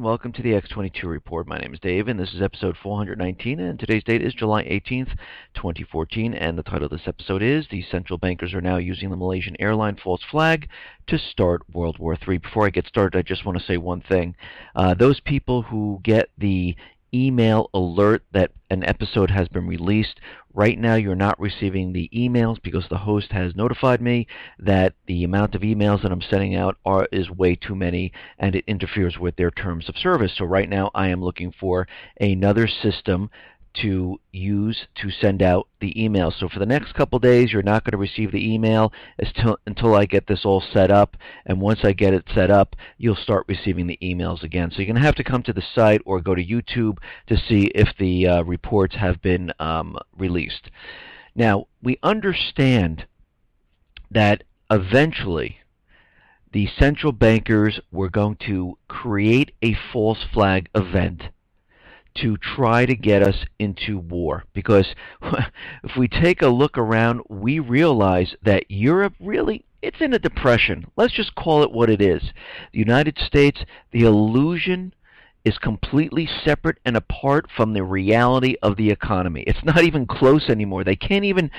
and welcome to the X22 Report. My name is Dave, and this is episode 419, and today's date is July 18th, 2014, and the title of this episode is The Central Bankers Are Now Using the Malaysian Airline False Flag to Start World War III. Before I get started, I just want to say one thing. Those people who get the email alert that an episode has been released, right now you're not receiving the emails because the host has notified me that the amount of emails that I'm sending out is way too many and it interferes with their terms of service. So right now I am looking for another system to use to send out the email. So for the next couple days you're not going to receive the email until I get this all set up, and once I get it set up you'll start receiving the emails again. So you're going to have to come to the site or go to YouTube to see if the reports have been released. Now we understand that eventually the central bankers were going to create a false flag event to try to get us into war, because if we take a look around, we realize that Europe really, it's in a depression. Let's just call it what it is. The United States, the illusion is completely separate and apart from the reality of the economy. It's not even close anymore. They can't even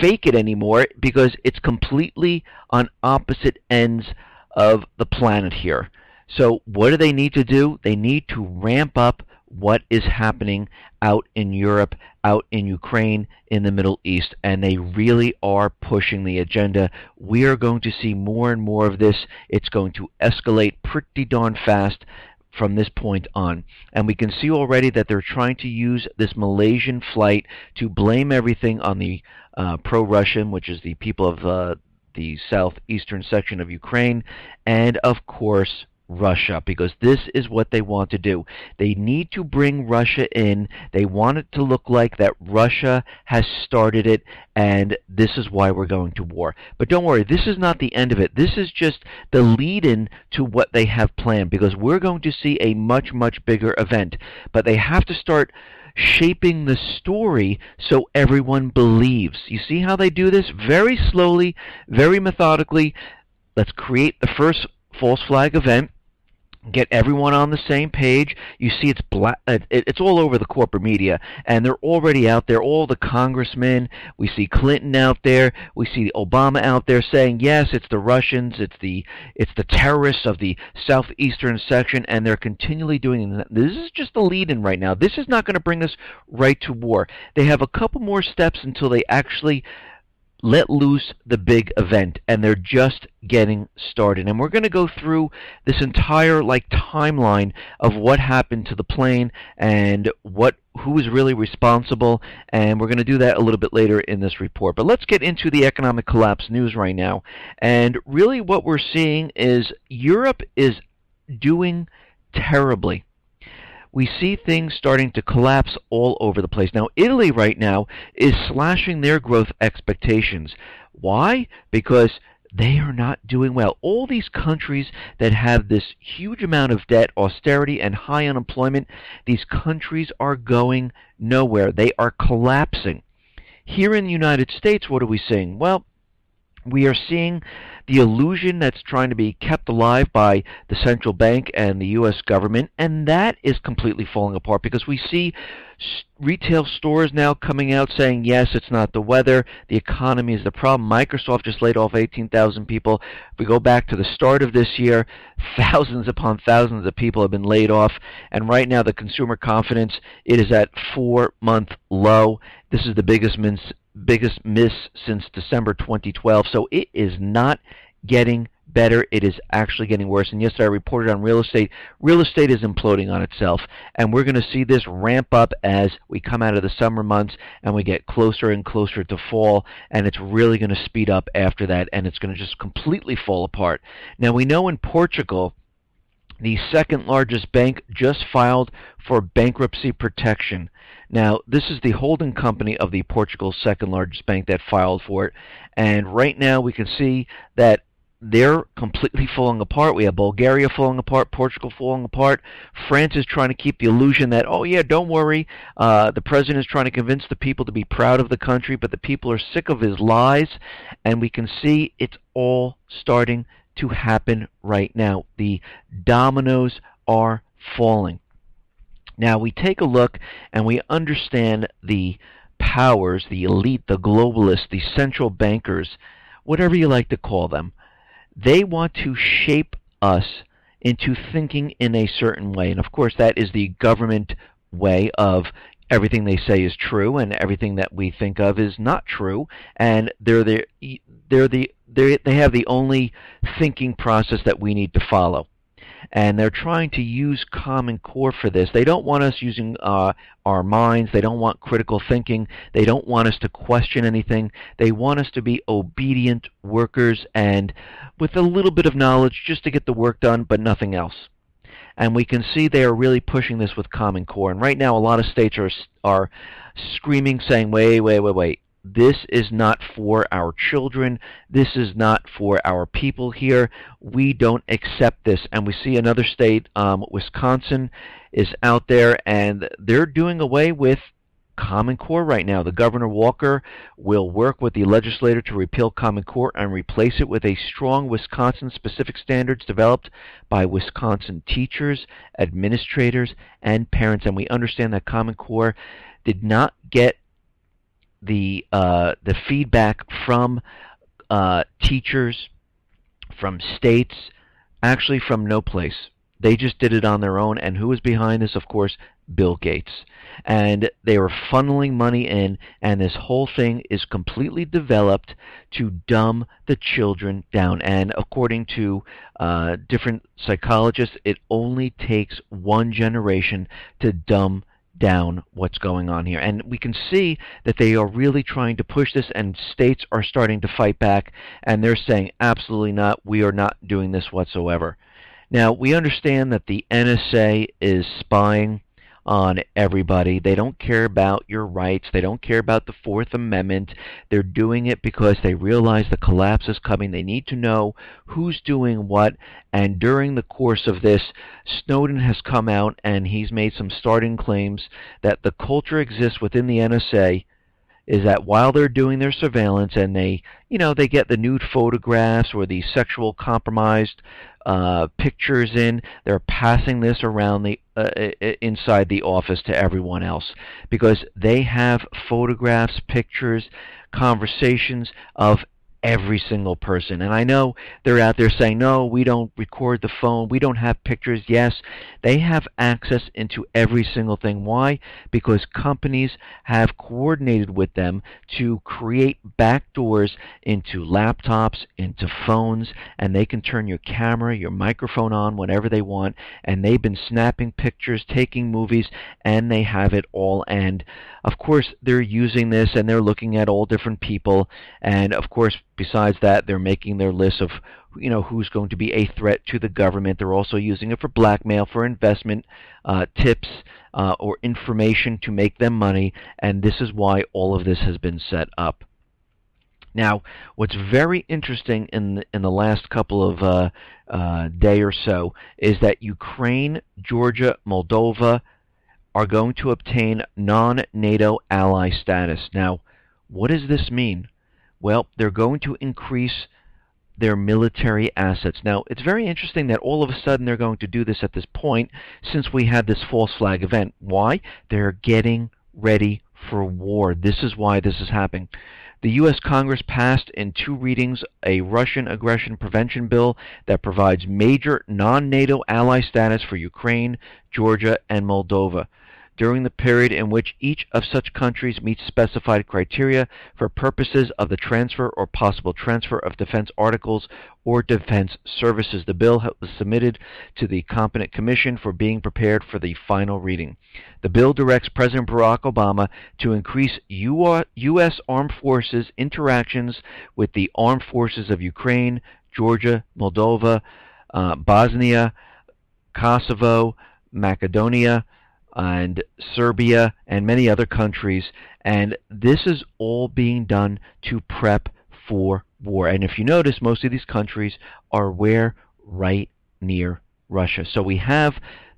fake it anymore because it's completely on opposite ends of the planet here. So what do they need to do? They need to ramp up what is happening out in Europe, out in Ukraine, in the Middle East, and they really are pushing the agenda. We are going to see more and more of this. It's going to escalate pretty darn fast from this point on. And we can see already that they're trying to use this Malaysian flight to blame everything on the pro-Russian, which is the people of the southeastern section of Ukraine, and of course Russia, because this is what they want to do. They need to bring Russia in. They want it to look like that Russia has started it, and this is why we're going to war. But don't worry, this is not the end of it. This is just the lead-in to what they have planned, because we're going to see a much, much bigger event. But they have to start shaping the story so everyone believes. You see how they do this? Very slowly, very methodically. Let's create the first false flag event. Get everyone on the same page. You see it's all over the corporate media, and they're already out there, all the congressmen. We see Clinton out there. We see Obama out there saying, yes, it's the Russians, it's the terrorists of the southeastern section, and they're continually doing that. This is just the lead-in right now. This is not going to bring us right to war. They have a couple more steps until they actually let loose the big event, and they're just getting started. And we're going to go through this entire timeline of what happened to the plane and who was really responsible, and we're going to do that a little bit later in this report. But let's get into the economic collapse news right now. And really what we're seeing is Europe is doing terribly. We see things starting to collapse all over the place. Now, Italy right now is slashing their growth expectations. Why? Because they are not doing well. All these countries that have this huge amount of debt, austerity, and high unemployment, these countries are going nowhere. They are collapsing. Here in the United States, what are we seeing? Well, we are seeing the illusion that's trying to be kept alive by the central bank and the U.S. government, and that is completely falling apart because we see retail stores now coming out saying, yes, it's not the weather, the economy is the problem. Microsoft just laid off 18,000 people. If we go back to the start of this year, thousands upon thousands of people have been laid off, and right now the consumer confidence, it is at 4-month low. This is the biggest miss since December 2012, so it is not getting better. It is actually getting worse. And yesterday I reported on real estate. Real estate is imploding on itself, and we're going to see this ramp up as we come out of the summer months and we get closer and closer to fall, and it's really going to speed up after that, and it's going to just completely fall apart. Now we know in Portugal the second largest bank just filed for bankruptcy protection. Now, this is the holding company of the Portugal's second largest bank that filed for it. And right now we can see that they're completely falling apart. We have Bulgaria falling apart, Portugal falling apart. France is trying to keep the illusion that, oh yeah, don't worry, the president is trying to convince the people to be proud of the country, but the people are sick of his lies, and we can see it's all starting to happen right now. The dominoes are falling. Now we take a look and we understand the powers, the elite, the globalists, the central bankers, whatever you like to call them. They want to shape us into thinking in a certain way. And of course that is the government way of everything they say is true and everything that we think of is not true, and they have the only thinking process that we need to follow. And they're trying to use Common Core for this. They don't want us using our minds. They don't want critical thinking. They don't want us to question anything. They want us to be obedient workers and with a little bit of knowledge just to get the work done, but nothing else. And we can see they are really pushing this with Common Core. And right now a lot of states are screaming, saying, wait. This is not for our children. This is not for our people here. We don't accept this. And we see another state, Wisconsin, is out there, and they're doing away with Common Core right now. The Governor Walker will work with the legislature to repeal Common Core and replace it with a strong Wisconsin-specific standards developed by Wisconsin teachers, administrators, and parents. And we understand that Common Core did not get the feedback from teachers, from states, actually from no place. They just did it on their own, and who was behind this? Of course, Bill Gates. And they were funneling money in, and this whole thing is completely developed to dumb the children down. And according to different psychologists, it only takes one generation to dumb down what's going on here. And we can see that they are really trying to push this, and states are starting to fight back, and they're saying absolutely not, we are not doing this whatsoever. Now we understand that the NSA is spying on everybody. They don't care about your rights. They don't care about the Fourth Amendment. They're doing it because they realize the collapse is coming. They need to know who's doing what. And during the course of this, Snowden has come out and he's made some starting claims that the culture exists within the NSA is that while they're doing their surveillance and they get the nude photographs or the sexual compromised pictures in, they're passing this around the inside the office to everyone else because they have photographs, pictures, conversations of every single person. And I know they're out there saying, no, we don't record the phone, we don't have pictures. Yes, they have access into every single thing. Why? Because companies have coordinated with them to create backdoors into laptops, into phones, and they can turn your camera, your microphone on whenever they want, and they've been snapping pictures, taking movies, and they have it all. And of course they're using this and they're looking at all different people, and of course besides that they're making their list of who's going to be a threat to the government. They're also using it for blackmail, for investment tips or information to make them money, and this is why all of this has been set up. Now, what's very interesting in the last couple of day or so is that Ukraine, Georgia, Moldova are going to obtain non-NATO ally status. Now, what does this mean? Well, they're going to increase their military assets. Now, it's very interesting that all of a sudden they're going to do this at this point since we had this false flag event. Why? They're getting ready for war. This is why this is happening. The U.S. Congress passed in 2 readings a Russian aggression prevention bill that provides major non-NATO ally status for Ukraine, Georgia, and Moldova during the period in which each of such countries meets specified criteria for purposes of the transfer or possible transfer of defense articles or defense services. The bill was submitted to the competent commission for being prepared for the final reading. The bill directs President Barack Obama to increase U.S. Armed Forces interactions with the armed forces of Ukraine, Georgia, Moldova, Bosnia, Kosovo, Macedonia, and Serbia, and many other countries, and this is all being done to prep for war. And if you notice, most of these countries are where? Right near Russia. So we have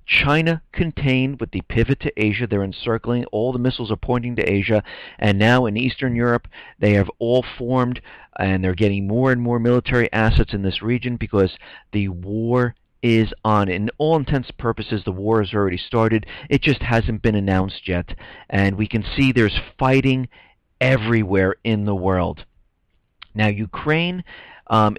China contained with the pivot to Asia. They're encircling. All the missiles are pointing to Asia. And now in Eastern Europe, they have all formed, and they're getting more and more military assets in this region because the war is on. In all intents and purposes, the war has already started. It just hasn't been announced yet. And we can see there's fighting everywhere in the world. Now, Ukraine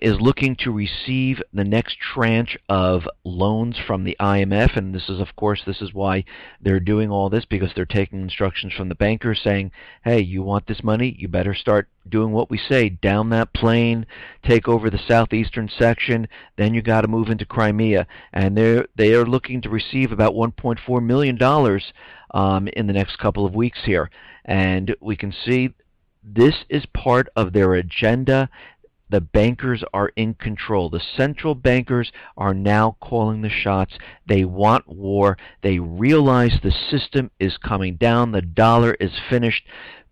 is looking to receive the next tranche of loans from the IMF, and this is why they're doing all this, because they're taking instructions from the bankers saying, hey, you want this money, you better start doing what we say, down that plane, take over the southeastern section, then you got to move into Crimea. And they are looking to receive about $1.4 million in the next couple of weeks here. And we can see this is part of their agenda. The bankers are in control. The central bankers are now calling the shots. They want war. They realize the system is coming down. The dollar is finished.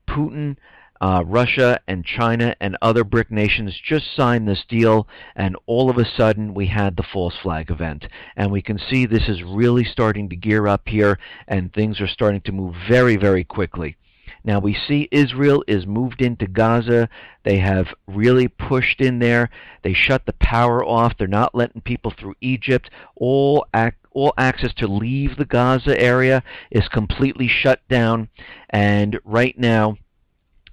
Putin, Russia, and China and other BRIC nations just signed this deal, and all of a sudden we had the false flag event. And we can see this is really starting to gear up here, and things are starting to move very, very quickly. Now we see Israel is moved into Gaza. They have really pushed in there. They shut the power off. They're not letting people through Egypt. All access to leave the Gaza area is completely shut down. And right now,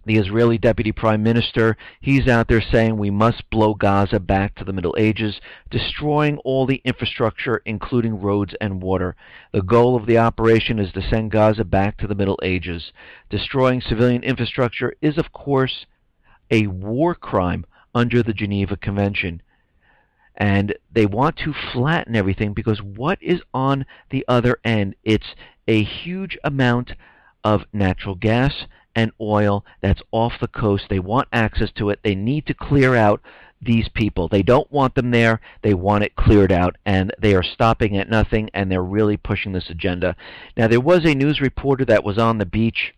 the Israeli Deputy Prime Minister, he's out there saying we must blow Gaza back to the Middle Ages, destroying all the infrastructure, including roads and water. The goal of the operation is to send Gaza back to the Middle Ages. Destroying civilian infrastructure is, of course, a war crime under the Geneva Convention. And they want to flatten everything, because what is on the other end? It's a huge amount of natural gas and oil that's off the coast. They want access to it. They need to clear out these people. They don't want them there. They want it cleared out, and they are stopping at nothing, and they're really pushing this agenda. Now, there was a news reporter that was on the beach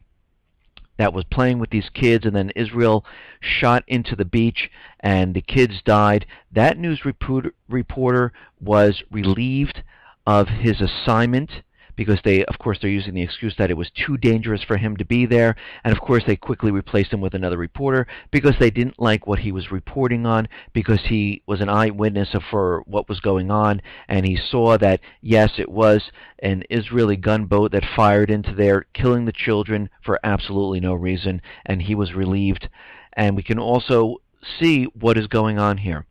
that was playing with these kids, and then Israel shot into the beach, and the kids died. That news reporter was relieved of his assignment, because they're using the excuse that it was too dangerous for him to be there. And of course they quickly replaced him with another reporter, because they didn't like what he was reporting on, because he was an eyewitness for what was going on, and he saw that, yes, it was an Israeli gunboat that fired into there, killing the children for absolutely no reason, and he was relieved. And we can also see what is going on here.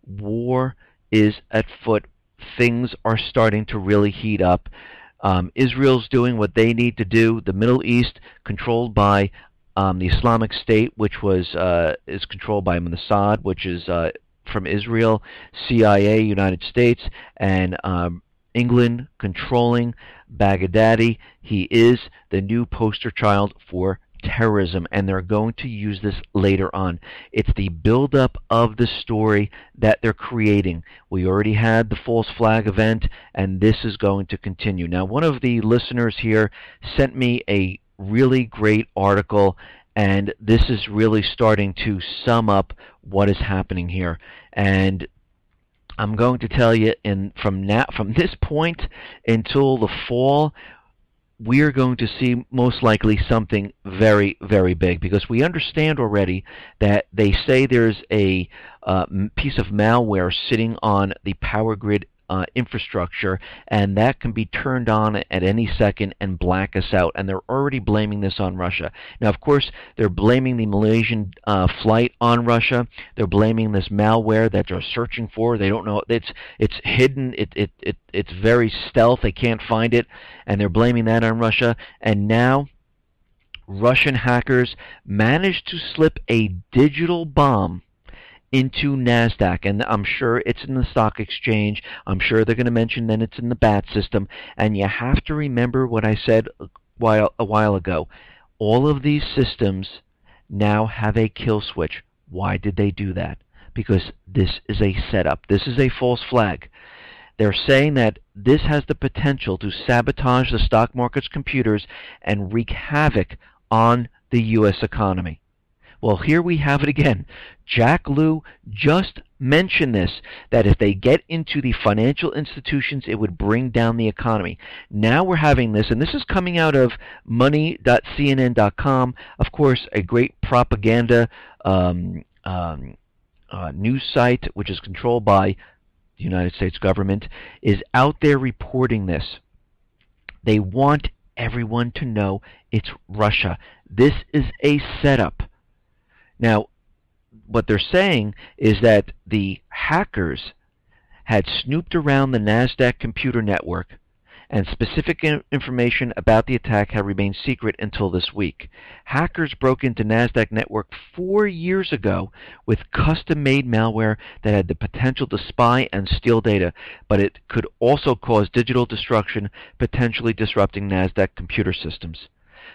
War is at foot. Things are starting to really heat up. Israel's doing what they need to do. The Middle East, controlled by the Islamic State, which is controlled by Mossad, which is from Israel, CIA, United States, and England controlling Baghdadi. He is the new poster child for terrorism, and they're going to use this later on. It's the build-up of the story that they're creating. We already had the false flag event, and this is going to continue. Now, one of the listeners here sent me a really great article, and this is really starting to sum up what is happening here. And I'm going to tell you, from this point until the fall, we are going to see most likely something very, very big, because we understand already that they say there's a piece of malware sitting on the power grid infrastructure, and that can be turned on at any second and black us out, and they're already blaming this on Russia. Now, of course, they're blaming the Malaysian flight on Russia. They're blaming this malware that they're searching for. They don't know, it's hidden, it's very stealth, they can't find it, and they're blaming that on Russia. And now Russian hackers managed to slip a digital bomb into NASDAQ, and I'm sure it's in the stock exchange. I'm sure they're going to mention then it's in the BAT system. And you have to remember what I said a while ago. All of these systems now have a kill switch. Why did they do that? Because this is a setup. This is a false flag. They're saying that this has the potential to sabotage the stock market's computers and wreak havoc on the U.S. economy. Well, here we have it again. Jack Lew just mentioned this, that if they get into the financial institutions, it would bring down the economy. Now we're having this, and this is coming out of money.cnn.com, of course, a great propaganda news site, which is controlled by the United States government, is out there reporting this. They want everyone to know it's Russia. This is a setup. Now, what they're saying is that the hackers had snooped around the NASDAQ computer network, and specific information about the attack had remained secret until this week. Hackers broke into NASDAQ network 4 years ago with custom-made malware that had the potential to spy and steal data, but it could also cause digital destruction, potentially disrupting NASDAQ computer systems.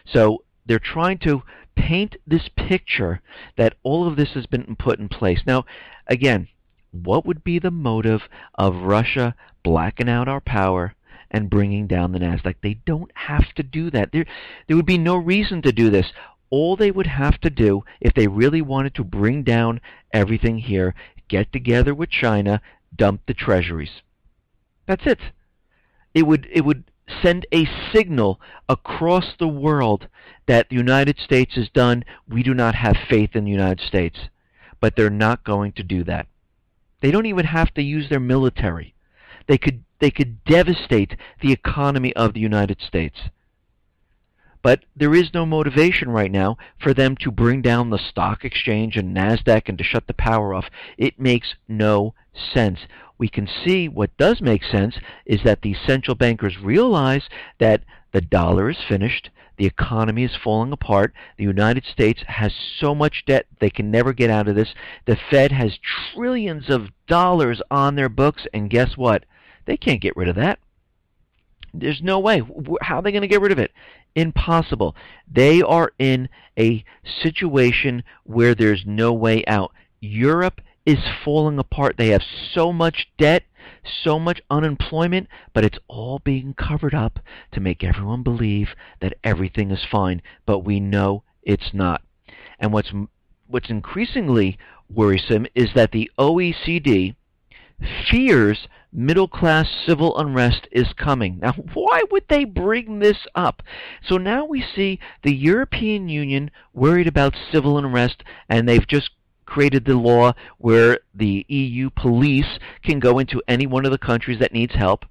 So they're trying to paint this picture that all of this has been put in place. Now, again, what would be the motive of Russia blacking out our power and bringing down the NASDAQ? They don't have to do that. There would be no reason to do this. All they would have to do, if they really wanted to bring down everything here, get together with China, dump the treasuries. That's it. It would send a signal across the world that the United States is done. We do not have faith in the United States. But they're not going to do that. They don't even have to use their military. They could devastate the economy of the United States. But there is no motivation right now for them to bring down the stock exchange and NASDAQ and to shut the power off. It makes no sense. We can see what does make sense is that the central bankers realize that the dollar is finished, the economy is falling apart, the United States has so much debt they can never get out of this, the Fed has trillions of dollars on their books, and guess what? They can't get rid of that. There's no way. How are they going to get rid of it? Impossible. They are in a situation where there's no way out. Europe is falling apart. They have so much debt, so much unemployment, but it's all being covered up to make everyone believe that everything is fine, but we know it's not. And what's increasingly worrisome is that the OECD fears middle-class civil unrest is coming. Now, why would they bring this up? So now we see the European Union worried about civil unrest, and they've just created the law where the EU police can go into any one of the countries that needs help.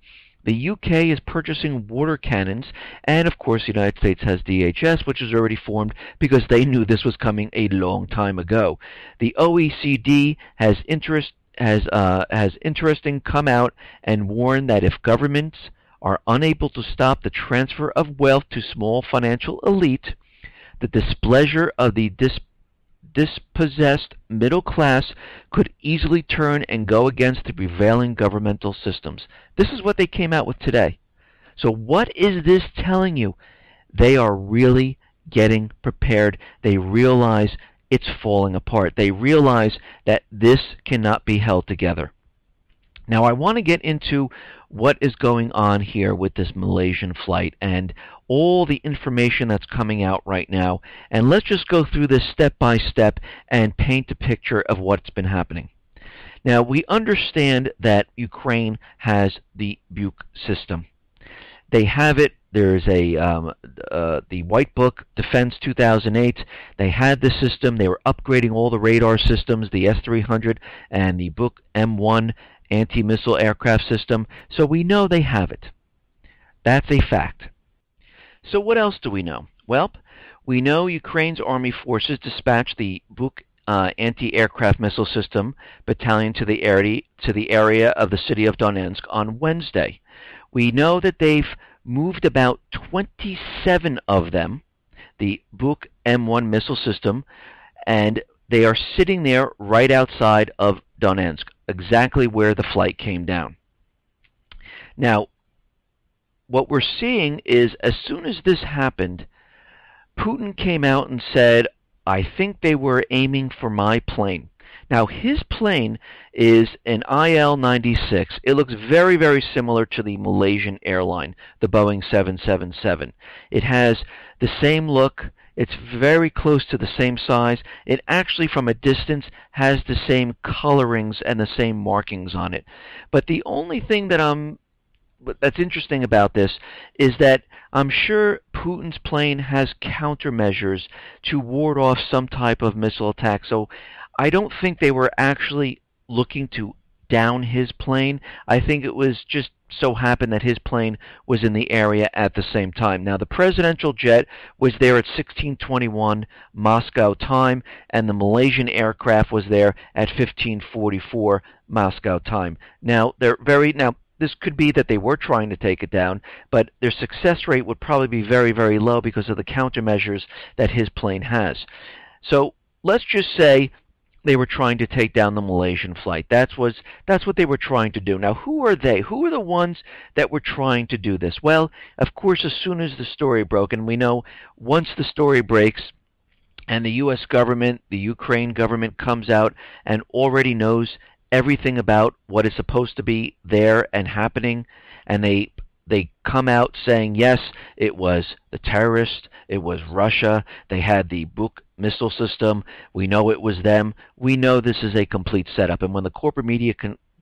The UK is purchasing water cannons, and of course the United States has DHS, which is already formed because they knew this was coming a long time ago. The OECD has interesting come out and warn that if governments are unable to stop the transfer of wealth to small financial elite, the displeasure of the dispossessed middle class could easily turn and go against the prevailing governmental systems. This is what they came out with today. So what is this telling you? They are really getting prepared. They realize it's falling apart. They realize that this cannot be held together. Now, I want to get into what is going on here with this Malaysian flight and all the information that's coming out right now. And let's just go through this step by step and paint a picture of what's been happening. Now, we understand that Ukraine has the Buk system. They have it. There's the White Book, Defense 2008. They had this system. They were upgrading all the radar systems, the S-300 and the Buk M1 anti-missile aircraft system. So we know they have it. That's a fact. So what else do we know? Well, we know Ukraine's army forces dispatched the Buk anti-aircraft missile system battalion to the area of the city of Donetsk on Wednesday. We know that they've moved about 27 of them, the Buk M1 missile system, and they are sitting there right outside of Donetsk, exactly where the flight came down. Now, what we're seeing is as soon as this happened, Putin came out and said, I think they were aiming for my plane. Now, his plane is an IL-96. It looks very, very similar to the Malaysian Airline, the Boeing 777. It has the same look. It's very close to the same size. It actually, from a distance, has the same colorings and the same markings on it. But the only thing that's interesting about this is that I'm sure Putin's plane has countermeasures to ward off some type of missile attack. So I don't think they were actually looking to down his plane. I think it was just so happened that his plane was in the area at the same time. Now, the presidential jet was there at 16:21 Moscow time, and the Malaysian aircraft was there at 15:44 Moscow time. Now, this could be that they were trying to take it down, but their success rate would probably be very, very low because of the countermeasures that his plane has. So let's just say they were trying to take down the Malaysian flight. That's what they were trying to do. Now, who are they? Who are the ones that were trying to do this? Well, of course, as soon as the story broke, and we know once the story breaks and the U.S. government, the Ukraine government comes out and already knows everything about what is supposed to be there and happening, and they come out saying, yes, it was the terrorists, it was Russia, they had the Buk missile system, we know it was them, we know this is a complete setup. And when the corporate media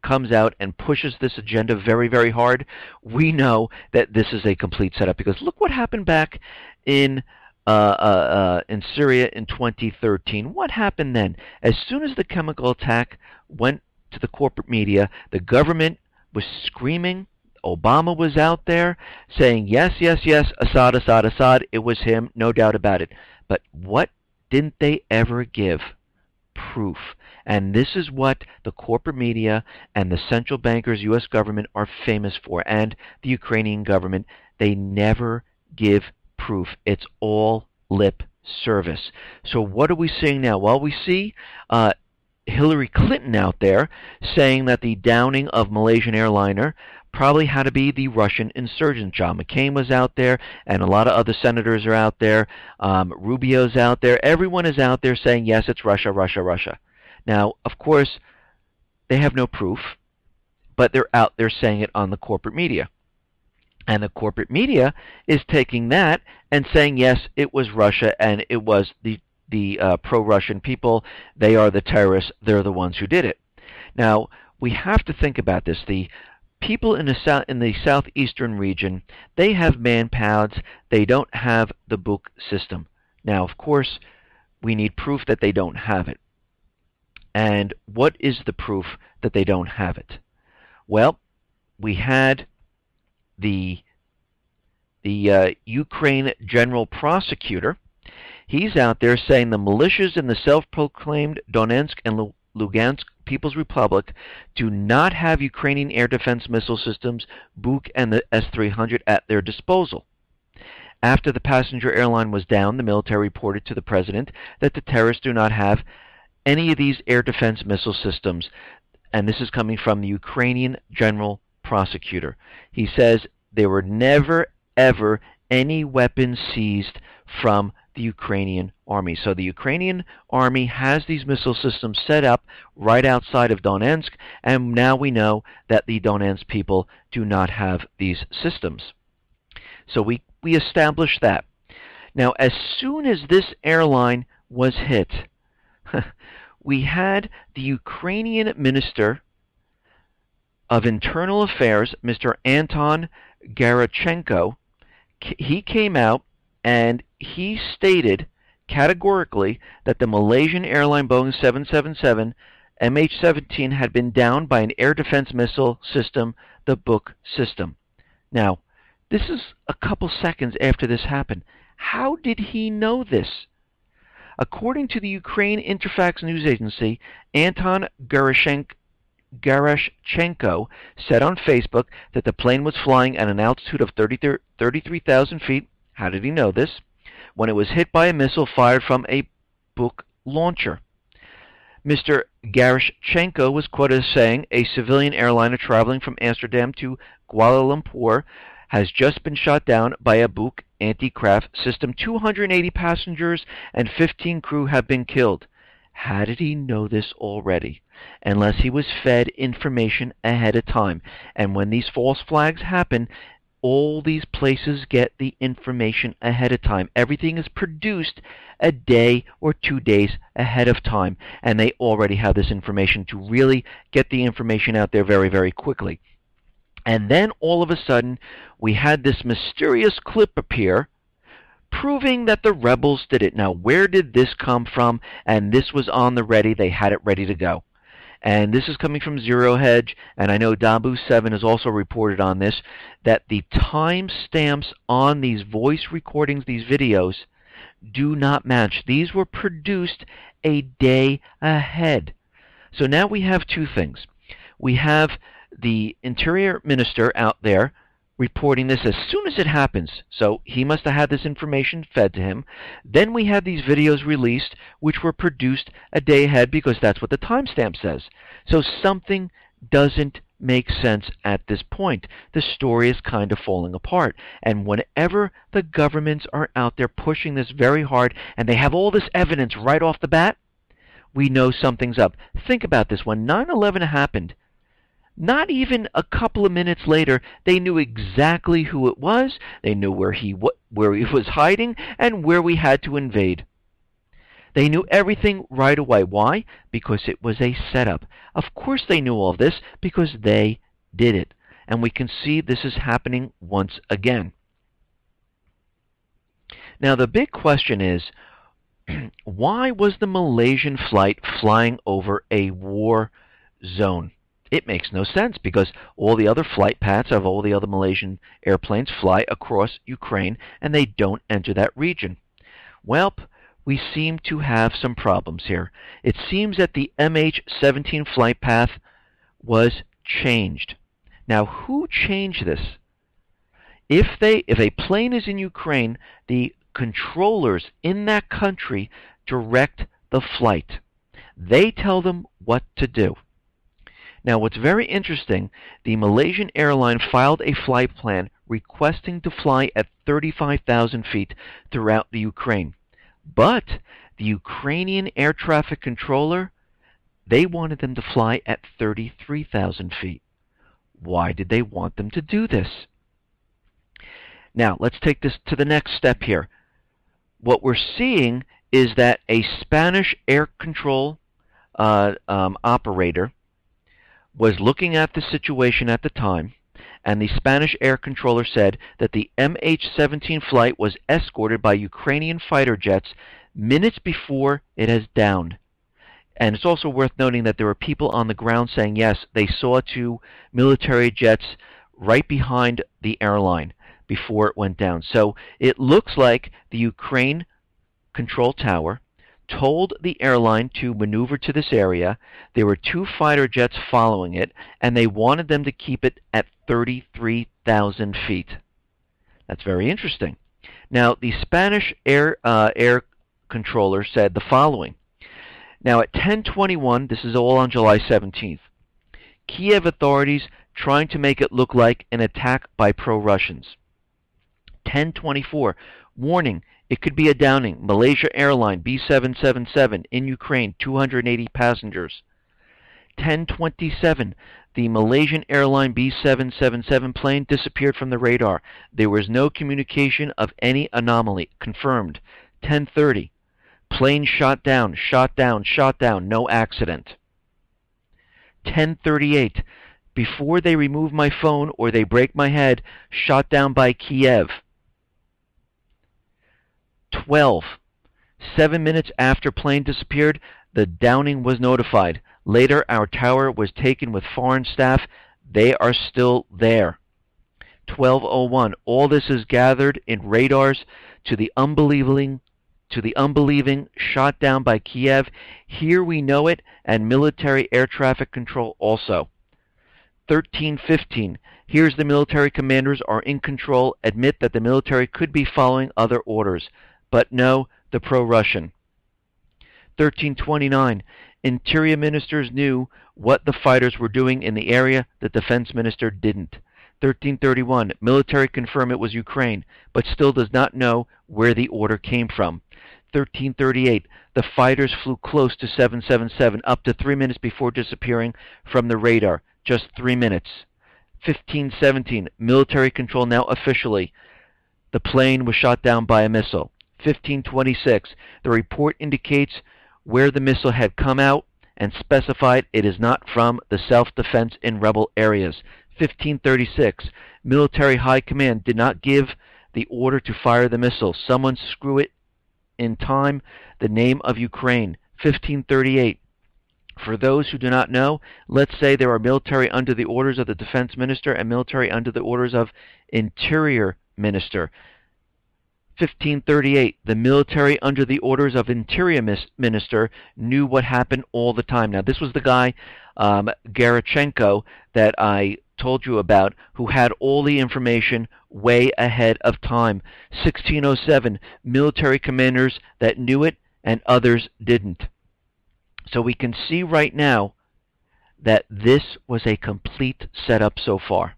comes out and pushes this agenda very, very hard, we know that this is a complete setup. Because look what happened back in Syria in 2013. What happened then? As soon as the chemical attack went to the corporate media, the government was screaming. Obama was out there saying, yes, yes, yes, Assad, Assad, Assad, it was him, no doubt about it. But what didn't they ever give? Proof. And this is what the corporate media and the central bankers, U.S. government, are famous for, and the Ukrainian government. They never give proof. It's all lip service. So what are we seeing now? Well, we see Hillary Clinton out there saying that the downing of Malaysian airliner probably had to be the Russian insurgent. John McCain was out there, and a lot of other senators are out there. Rubio's out there. Everyone is out there saying, yes, it's Russia, Russia, Russia. Now, of course, they have no proof, but they're out there saying it on the corporate media. And the corporate media is taking that and saying, yes, it was Russia, and it was the pro-Russian people. They are the terrorists. They're the ones who did it. Now, we have to think about this. The people in the southeastern region, they have manpads. They don't have the Buk system. Now, of course, we need proof that they don't have it. And what is the proof that they don't have it? Well, we had the Ukraine general prosecutor. He's out there saying the militias in the self-proclaimed Donetsk and Lugansk People's Republic do not have Ukrainian air defense missile systems, Buk and the S-300, at their disposal. After the passenger airline was down, the military reported to the president that the terrorists do not have any of these air defense missile systems. And this is coming from the Ukrainian general prosecutor. He says there were never, ever any weapons seized from the Ukrainian army. So the Ukrainian army has these missile systems set up right outside of Donetsk, and now we know that the Donetsk people do not have these systems. So we established that. Now, as soon as this airline was hit, we had the Ukrainian Minister of Internal Affairs, Mr. Anton Garachenko. He came out and he stated categorically that the Malaysian airline Boeing 777 MH17 had been downed by an air defense missile system, the Buk system. Now, this is a couple seconds after this happened. How did he know this? According to the Ukraine Interfax news agency, Anton Garachenko said on Facebook that the plane was flying at an altitude of 33,000 feet. How did he know this? When it was hit by a missile fired from a Buk launcher. Mr. Garachenko was quoted as saying, a civilian airliner traveling from Amsterdam to Kuala Lumpur has just been shot down by a Buk anti-craft system. 280 passengers and 15 crew have been killed. How did he know this already? Unless he was fed information ahead of time. And when these false flags happen, all these places get the information ahead of time. Everything is produced a day or 2 days ahead of time, and they already have this information to really get the information out there very, very quickly. And then all of a sudden, we had this mysterious clip appear proving that the rebels did it. Now, where did this come from? And this was on the ready. They had it ready to go. And this is coming from Zero Hedge, and I know WWIII has also reported on this, that the timestamps on these voice recordings, these videos, do not match. These were produced a day ahead. So now we have two things. We have the Interior Minister out there reporting this as soon as it happens. So he must have had this information fed to him. Then we have these videos released, which were produced a day ahead because that's what the timestamp says. So something doesn't make sense at this point. The story is kind of falling apart. And whenever the governments are out there pushing this very hard and they have all this evidence right off the bat, we know something's up. Think about this. When 9/11 happened, not even a couple of minutes later, they knew exactly who it was, they knew where he was hiding, and where we had to invade. They knew everything right away. Why? Because it was a setup. Of course they knew all of this, because they did it. And we can see this is happening once again. Now the big question is, why was the Malaysian flight flying over a war zone? It makes no sense because all the other flight paths of all the other Malaysian airplanes fly across Ukraine and they don't enter that region. Well, we seem to have some problems here. It seems that the MH17 flight path was changed. Now, who changed this? If a plane is in Ukraine, the controllers in that country direct the flight. They tell them what to do. Now, what's very interesting, the Malaysian airline filed a flight plan requesting to fly at 35,000 feet throughout the Ukraine. But the Ukrainian air traffic controller, they wanted them to fly at 33,000 feet. Why did they want them to do this? Now, let's take this to the next step here. What we're seeing is that a Spanish air control operator was looking at the situation at the time, and the Spanish air controller said that the MH17 flight was escorted by Ukrainian fighter jets minutes before it has downed. And it's also worth noting that there were people on the ground saying, yes, they saw two military jets right behind the airline before it went down. So it looks like the Ukraine control tower told the airline to maneuver to this area. There were two fighter jets following it, and they wanted them to keep it at 33,000 feet. That's very interesting. Now, the Spanish air controller said the following. Now, at 10:21, this is all on July 17th, Kiev authorities trying to make it look like an attack by pro-Russians. 10:24, warning, it could be a downing. Malaysia Airline B777 in Ukraine, 280 passengers. 10:27, the Malaysian Airline B777 plane disappeared from the radar. There was no communication of any anomaly. Confirmed. 10:30, plane shot down, no accident. 10:38, before they remove my phone or they break my head, shot down by Kiev. 12, 7 minutes after plane disappeared, the downing was notified. Later, our tower was taken with foreign staff. They are still there. 12:01, all this is gathered in radars to the unbelieving shot down by Kiev. Here we know it, and military air traffic control also. 13:15, here's the military commanders are in control, admit that the military could be following other orders. But no, the pro-Russian. 13:29, Interior ministers knew what the fighters were doing in the area. The defense minister didn't. 13:31, military confirm it was Ukraine, but still does not know where the order came from. 13:38, the fighters flew close to 777 up to 3 minutes before disappearing from the radar. Just 3 minutes. 15:17, military control now officially. The plane was shot down by a missile. 15:26, the report indicates where the missile had come out and specified it is not from the self-defense in rebel areas. 15:36, military high command did not give the order to fire the missile. Someone screw it in time, the name of Ukraine. 15:38, For those who do not know, let's say there are military under the orders of the defense minister and military under the orders of interior minister. 1538, the military under the orders of interior minister knew what happened all the time. Now, this was the guy, Garachenko, that I told you about, who had all the information way ahead of time. 1607, military commanders that knew it and others didn't. So we can see right now that this was a complete setup so far.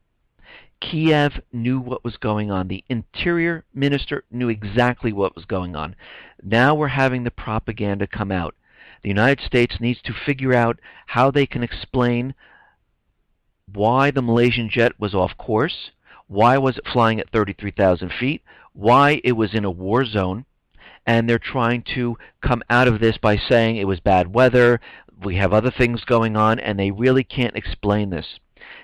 Kiev knew what was going on. The interior minister knew exactly what was going on. Now we're having the propaganda come out. The United States needs to figure out how they can explain why the Malaysian jet was off course, why was it flying at 33,000 feet, why it was in a war zone, and they're trying to come out of this by saying it was bad weather, we have other things going on, and they really can't explain this.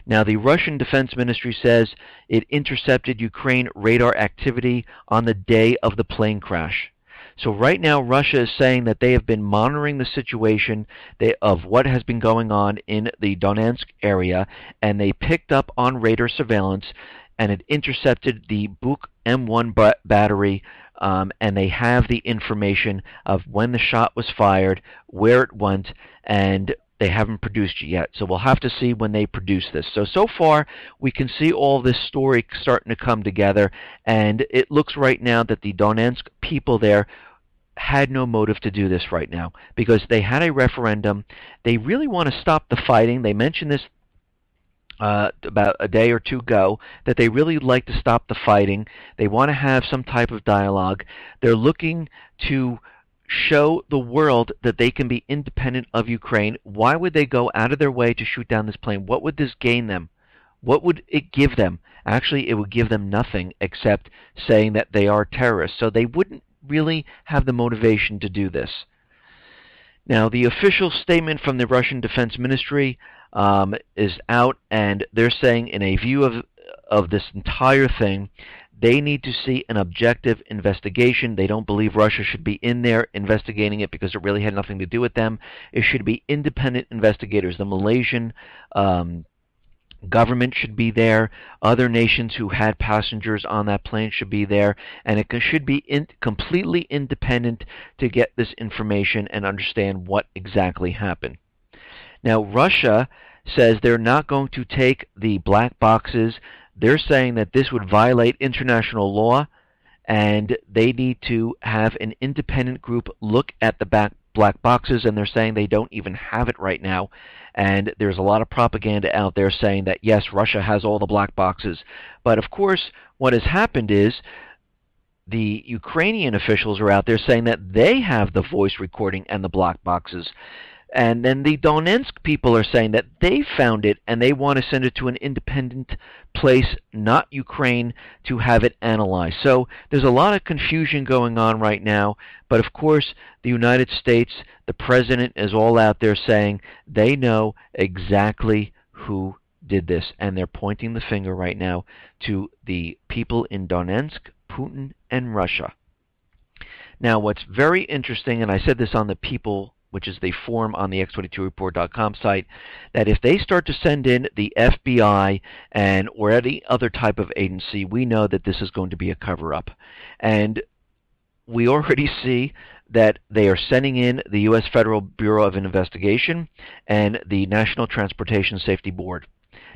Now, the Russian Defense Ministry says it intercepted Ukraine radar activity on the day of the plane crash. So right now, Russia is saying that they have been monitoring the situation of what has been going on in the Donetsk area, and they picked up on radar surveillance, and it intercepted the Buk M1 battery, and they have the information of when the shot was fired, where it went, and they haven't produced it yet. So we'll have to see when they produce this. So far, we can see all this story starting to come together, and it looks right now that the Donetsk people there had no motive to do this right now, because they had a referendum. They really want to stop the fighting. They mentioned this about a day or two ago, that they really like to stop the fighting. They want to have some type of dialogue. They're looking to show the world that they can be independent of Ukraine. Why would they go out of their way to shoot down this plane? What would this gain them? What would it give them? Actually, it would give them nothing except saying that they are terrorists. So they wouldn't really have the motivation to do this. Now, the official statement from the Russian Defense Ministry is out, and they're saying, in a view of this entire thing, they need to see an objective investigation. They don't believe Russia should be in there investigating it because it really had nothing to do with them. It should be independent investigators. The Malaysian government should be there. Other nations who had passengers on that plane should be there. And it should be completely independent to get this information and understand what exactly happened. Now, Russia says they're not going to take the black boxes. They're saying that this would violate international law, and they need to have an independent group look at the black boxes, and they're saying they don't even have it right now. And there's a lot of propaganda out there saying that, yes, Russia has all the black boxes. But of course, what has happened is the Ukrainian officials are out there saying that they have the voice recording and the black boxes. And then the Donetsk people are saying that they found it and they want to send it to an independent place, not Ukraine, to have it analyzed. So there's a lot of confusion going on right now. But of course, the United States, the president is all out there saying they know exactly who did this. And they're pointing the finger right now to the people in Donetsk, Putin, and Russia. Now, what's very interesting, and I said this on the People, which is the forum on the X22Report.com site, that if they start to send in the FBI or any other type of agency, we know that this is going to be a cover-up. And we already see that they are sending in the U.S. Federal Bureau of Investigation and the National Transportation Safety Board.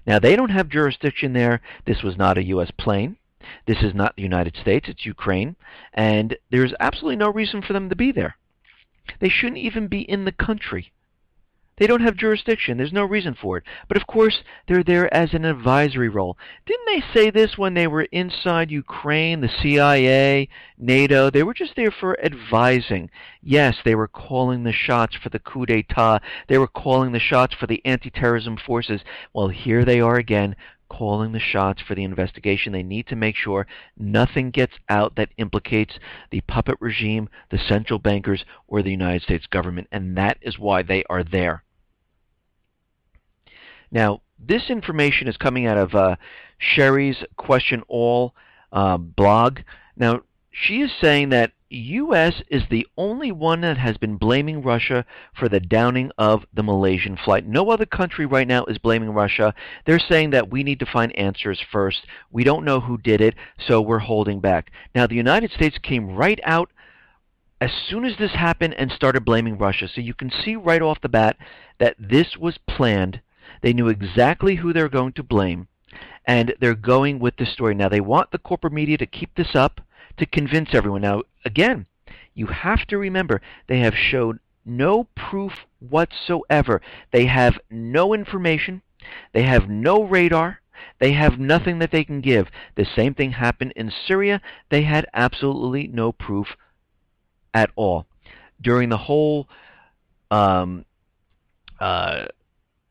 Now, they don't have jurisdiction there. This was not a U.S. plane. This is not the United States. It's Ukraine. And there's absolutely no reason for them to be there. They shouldn't even be in the country. They don't have jurisdiction. There's no reason for it. But of course, they're there as an advisory role. Didn't they say this when they were inside Ukraine, the CIA, NATO? They were just there for advising. Yes, they were calling the shots for the coup d'etat. They were calling the shots for the anti-terrorism forces. Well, here they are again, calling the shots for the investigation. They need to make sure nothing gets out that implicates the puppet regime, the central bankers, or the United States government, and that is why they are there. Now, this information is coming out of Sherry's Question All blog. Now, she is saying that U.S. is the only one that has been blaming Russia for the downing of the Malaysian flight. No other country right now is blaming Russia. They're saying that we need to find answers first. We don't know who did it, so we're holding back. Now, the United States came right out as soon as this happened and started blaming Russia. So you can see right off the bat that this was planned. They knew exactly who they're going to blame, and they're going with the story. Now, they want the corporate media to keep this up to convince everyone. Now, again, you have to remember, they have showed no proof whatsoever. They have no information. They have no radar. They have nothing that they can give. The same thing happened in Syria. They had absolutely no proof at all. During the whole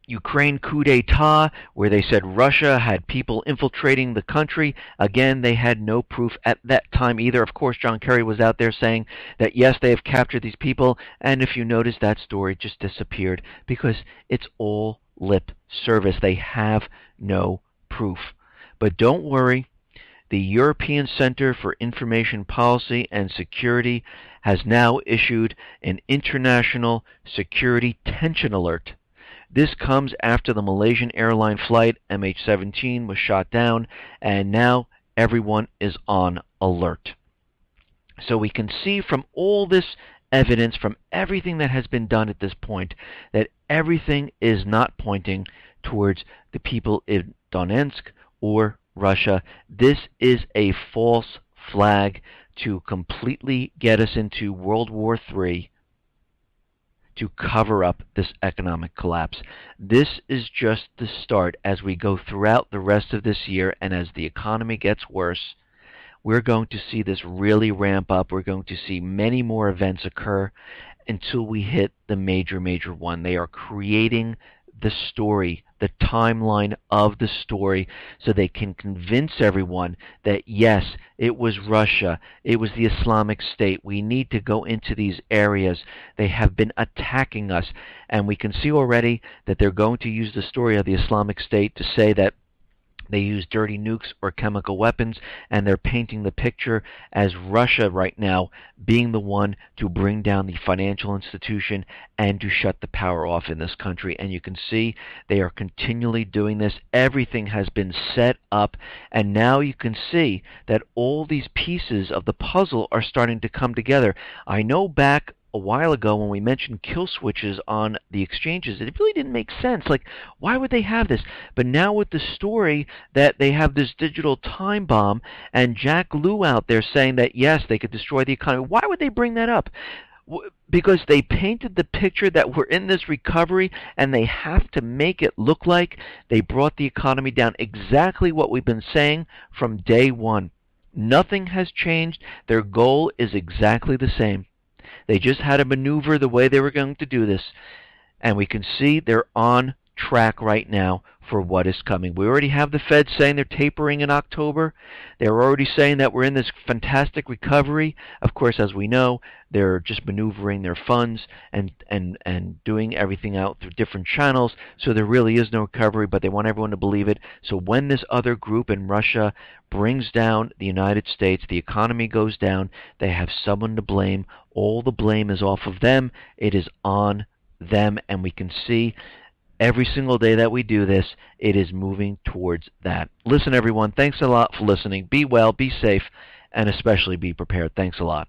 Ukraine coup d'etat, where they said Russia had people infiltrating the country, again, they had no proof at that time either. Of course, John Kerry was out there saying that, yes, they have captured these people, and if you notice, that story just disappeared because it's all lip service. They have no proof. But don't worry, the European Center for Information Policy and Security has now issued an international security tension alert. This comes after the Malaysian airline flight MH17 was shot down, and now everyone is on alert. So we can see from all this evidence, from everything that has been done at this point, that everything is not pointing towards the people in Donetsk or Russia. This is a false flag to completely get us into World War III, to cover up this economic collapse. This is just the start. As we go throughout the rest of this year and as the economy gets worse, we're going to see this really ramp up. We're going to see many more events occur until we hit the major one. They are creating the story, the timeline of the story, so they can convince everyone that, yes, it was Russia, it was the Islamic State, we need to go into these areas, they have been attacking us. And we can see already that they're going to use the story of the Islamic State to say that they use dirty nukes or chemical weapons, and they're painting the picture as Russia right now being the one to bring down the financial institution and to shut the power off in this country. And you can see they are continually doing this. Everything has been set up, and now you can see that all these pieces of the puzzle are starting to come together. I know back a while ago when we mentioned kill switches on the exchanges, it really didn't make sense. Like, why would they have this? But now with the story that they have this digital time bomb and Jack Lew out there saying that, yes, they could destroy the economy, why would they bring that up? Because they painted the picture that we're in this recovery, and they have to make it look like they brought the economy down. Exactly what we've been saying from day one. Nothing has changed. Their goal is exactly the same. They just had to maneuver the way they were going to do this. And we can see they're on track right now for what is coming. We already have the Fed saying they're tapering in October. They're already saying that we're in this fantastic recovery. Of course, as we know, they're just maneuvering their funds and doing everything out through different channels. So there really is no recovery, but they want everyone to believe it. So when this other group in Russia brings down the United States, the economy goes down, they have someone to blame. All the blame is off of them. It is on them, and we can see every single day that we do this, it is moving towards that. Listen, everyone, thanks a lot for listening. Be well, be safe, and especially be prepared. Thanks a lot.